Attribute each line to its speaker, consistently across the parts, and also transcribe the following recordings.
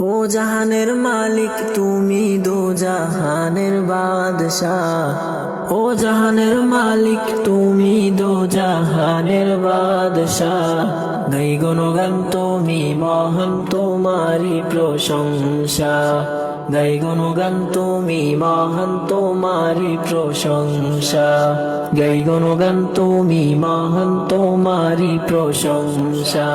Speaker 1: ও জাহানের মালিক তুমি দো জাহানের বাদশাহ, ও জাহানের মালিক তুমি দো জাহানের বাদশাহ। গাই গুণগান তুমি মহান তোমারি প্রশংসা, গাই গুণগান তুমি মহান তোমারি প্রশংসা, গাই গুণগান তুমি মহান তোমারি প্রশংসা।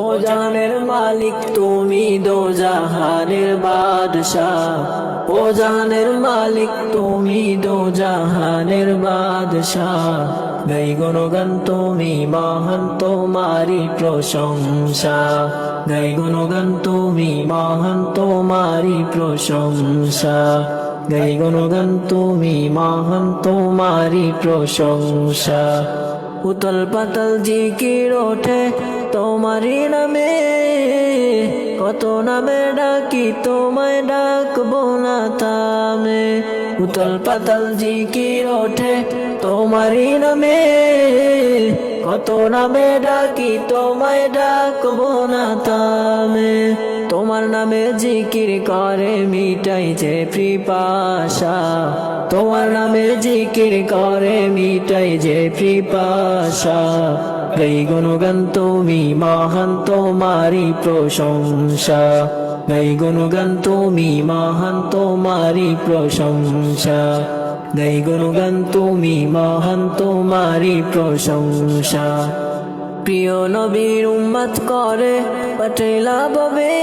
Speaker 1: ও জাহানের মালিক তুমি দো জাহানের বাদশাহ, ও জাহানের মালিক তুমি দো জাহানের বাদশাহ। গাই গুণগান তুমি মহান তোমারি প্রশংসা, গাই গুণগান তুমি মহান তোমারি প্রশংসা, গাই গুণগান তুমি মহান তোমারি প্রশংসা। উতল পাতল জিকির ওঠে তোমারি নামে, কত নামে ডাকি তোমায় ডাকবো না থামে। উতল পাতল জিকির ওঠে তোমারি নামে, কত নামে ডাকি তোমায় ডাকবো না থামে। তোমার নামে জিকির করে মিটাই যে পিপাসা, তোমার নামে জিকির করে মিটাই যে পিপাসা। গাই গুণগান তুমি মহান তোমারি প্রশংসা, গাই গুণগান তুমি মহান তোমারি প্রশংসা, গাই গুণগান তুমি মহান তোমারি প্রশংসা। প্রিয় নবীর উম্মত করে পাঠাইলা ববে,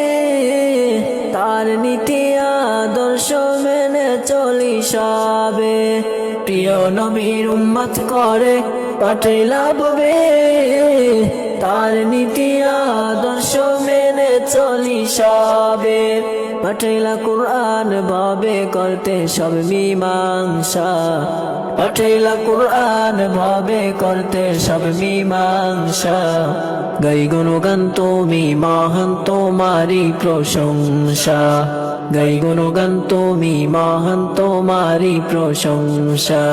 Speaker 1: তার নীতি আদর্শ মেনে চলি সবে। প্রিয় নবীর উম্মত করে পাঠাইলা ববে, তার নীতি আদর্শ মেনে চলি সবে। পাঠাইলা কুরআন ভাবে করতে সব মীমাংসা, পাঠাইলা কুরআন ভাবে করতে সব মীমাংসা। গাই গুণগান তুমি মহান তোমারি প্রশংসা, গাই গুণগান তুমি মহান তোমারি প্রশংসা।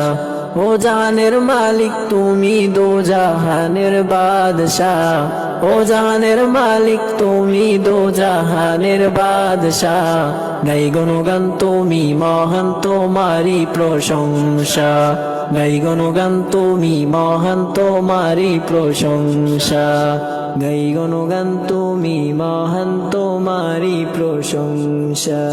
Speaker 1: ও জাহানের মালিক তুমি দো জাহানের বাদশাহ, ও জাহানের মালিক তুমি দো জাহানের বাদশাহ। গাই গুণগান তুমি মহান তোমারি প্রশংসা, গাই গুণগান তুমি মহান তোমারি প্রশংসা, গাই গুণগান তুমি মহান তোমারি প্রশংসা।